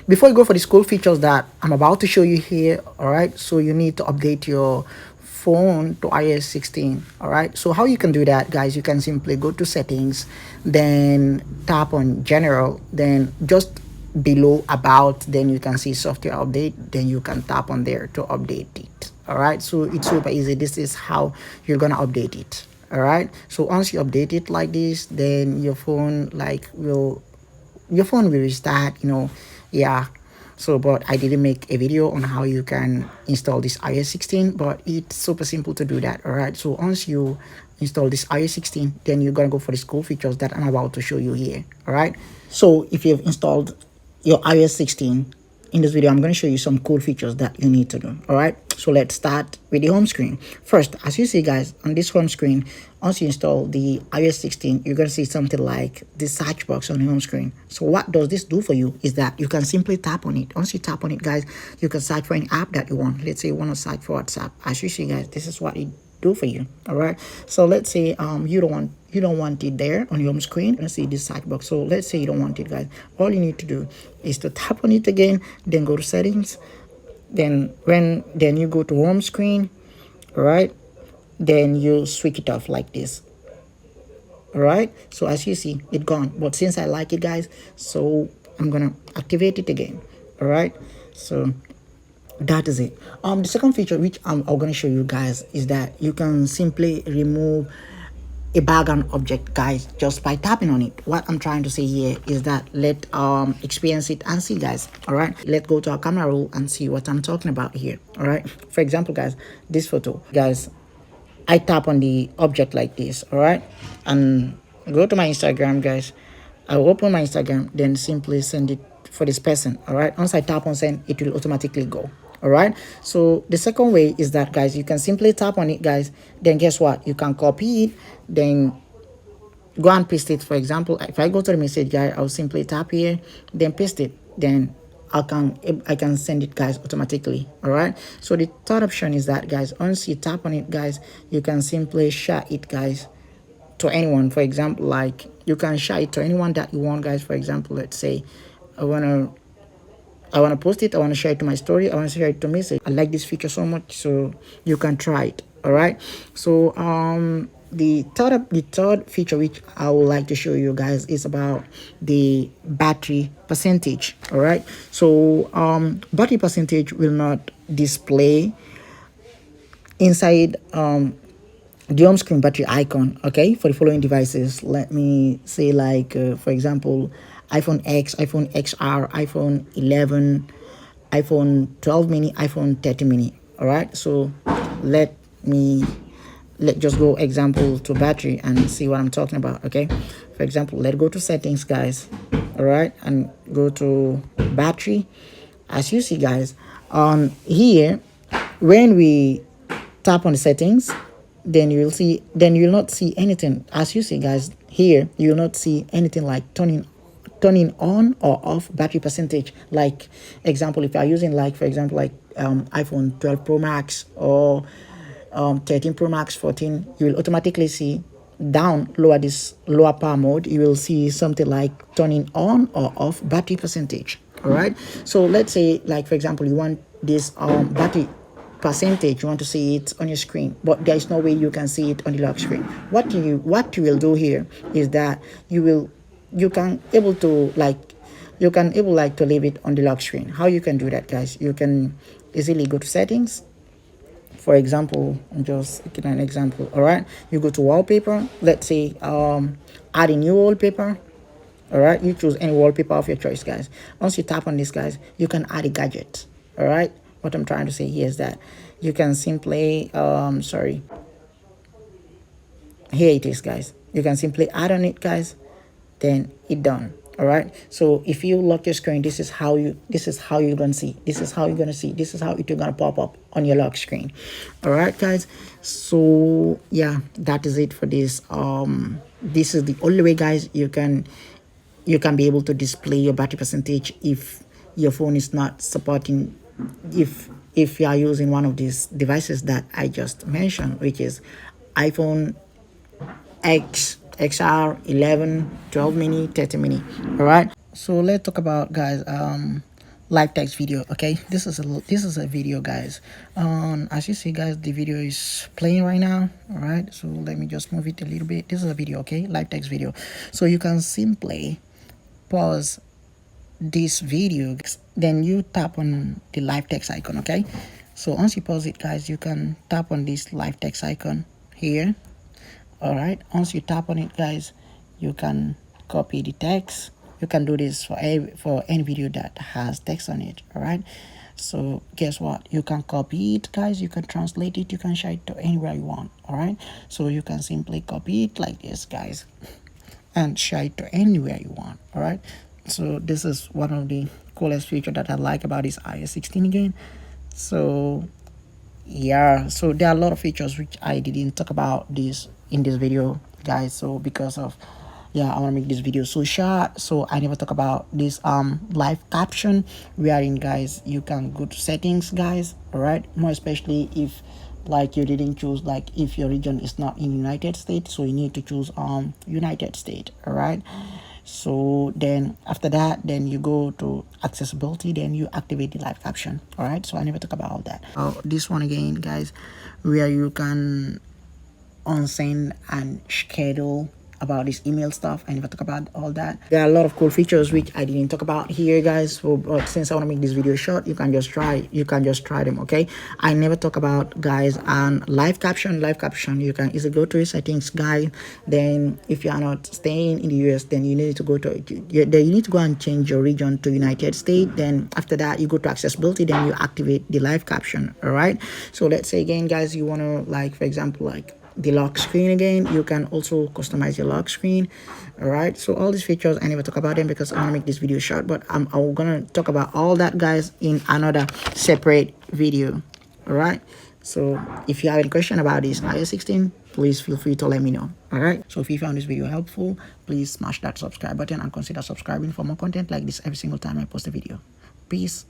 before you go for the cool features that I'm about to show you here, all right, so you need to update your phone to iOS 16. All right, so how you can do that, guys, you can simply go to settings, then tap on general, then just below about, then you can see software update, then you can tap on there to update it. All right, so it's super easy. This is how you're gonna update it. All right, so once you update it like this, then your phone will restart, yeah. So but I didn't make a video on how you can install this iOS 16, but it's super simple to do that. All right, so once you install this iOS 16, then you're gonna go for the cool features that I'm about to show you here. All right, so if you've installed your iOS 16, in this video I'm going to show you some cool features that you need to do. All right, so let's start with the home screen. First, as you see, guys, on this home screen, once you install the iOS 16, you're going to see something like the search box on the home screen. So what does this do for you is that you can simply tap on it. Once you tap on it, guys, you can search for an app that you want. Let's say you want to search for WhatsApp. As you see, guys, this is what it do for you. All right, so let's say you don't want it there on your home screen. Let's see this search box. So let's say you don't want it, guys. All you need to do is to tap on it again, then go to settings, then you go to home screen. All right, then you switch it off like this. All right, so as you see, it gone, but since I like it, guys, so I'm gonna activate it again. All right, so that is it. The second feature which I'm going to show you guys is that you can simply remove a background object, guys, just by tapping on it. What I'm trying to say here is that let experience it and see, guys. All right, let's go to our camera roll and see what I'm talking about here. All right, for example, guys, this photo, guys, I tap on the object like this. All right, and go to my Instagram, guys. I'll open my Instagram, then simply send it for this person. All right, once I tap on send, it will automatically go. All right, so the second way is that, guys, you can simply tap on it, guys, then guess what, you can copy it, then go and paste it. For example, if I go to the message, guys, I'll simply tap here, then paste it, then I can send it, guys, automatically. All right, so the third option is that, guys, once you tap on it, guys, you can simply share it, guys, to anyone. For example, like you can share it to anyone that you want, guys. For example, let's say I want to post it, I want to share it to my story, I want to share it to message. I like this feature so much, so you can try it. All right, so the third feature which I would like to show you guys is about the battery percentage. All right, so battery percentage will not display inside the home screen battery icon, okay, for the following devices. Let me say, like for example, iPhone X, iPhone XR, iPhone 11, iPhone 12 mini, iPhone 13 mini. All right, so let's just go example to battery and see what I'm talking about. Okay, for example, let's go to settings, guys. All right, and go to battery. As you see, guys, here when we tap on the settings, then you will not see anything. As you see, guys, here you will not see anything like turning on or off battery percentage. Like example, if you are using, like for example, like iPhone 12 Pro Max or 13 Pro Max, 14, you will automatically see down lower power mode, you will see something like turning on or off battery percentage. All right, so let's say, like for example, you want this battery percentage, you want to see it on your screen, but there is no way you can see it on the lock screen. What you will do here is that you can able to leave it on the lock screen. How you can do that, guys? You can easily go to settings. For example, I'm just giving an example. All right, you go to wallpaper. Let's say add a new wallpaper. All right, you choose any wallpaper of your choice, guys. Once you tap on this, guys, you can add a gadget. All right, what I'm trying to say here is that you can simply here it is, guys. You can simply add on it, guys, then it done. All right, so if you lock your screen, this is how you're gonna see, this is how it's gonna pop up on your lock screen. All right, guys, so yeah, that is it for this. This is the only way, guys, you can be able to display your battery percentage if your phone is not supporting, if you are using one of these devices that I just mentioned, which is iPhone X, XR, 11, 12 mini, 13 mini. All right, so let's talk about, guys, live text video. Okay, this is a video, guys. As you see, guys, the video is playing right now. All right, so let me just move it a little bit. This is a video, okay, live text video. So you can simply pause this video, then you tap on the live text icon. Okay, so once you pause it, guys, you can tap on this live text icon here. All right, once you tap on it, guys, you can copy the text. You can do this for any video that has text on it. All right, so guess what, you can copy it, guys, you can translate it, you can share it to anywhere you want. All right, so you can simply copy it like this, guys, and share it to anywhere you want. All right, so this is one of the coolest feature that I like about this iOS 16 again. So yeah, so there are a lot of features which I didn't talk about this in this video, guys. So because of, yeah, I want to make this video so short, so I never talk about this live caption, wherein, guys, you can go to settings, guys. All right, more especially if like you didn't choose, like if your region is not in United States, so you need to choose United States. All right, so then after that, then you go to accessibility, then you activate the live caption. All right, so I never talk about all that. This one again, guys, where you can unsend and schedule about this email stuff. I never talk about all that. There are a lot of cool features which I didn't talk about here, guys. So, but since I want to make this video short, you can just try them. Okay, I never talk about, guys, and live caption. You can easily go to your settings, guys. Then if you are not staying in the US, then you need to go to you need to go and change your region to United States. Then after that, you go to accessibility, then you activate the live caption. All right, so let's say again, guys, you want to, like, for example, like the lock screen again, you can also customize your lock screen. All right, so all these features I never talk about them because I want to make this video short, but I'm gonna talk about all that, guys, in another separate video. All right, so if you have any question about this iOS 16, please feel free to let me know. All right, so if you found this video helpful, please smash that subscribe button and consider subscribing for more content like this every single time I post a video. Peace.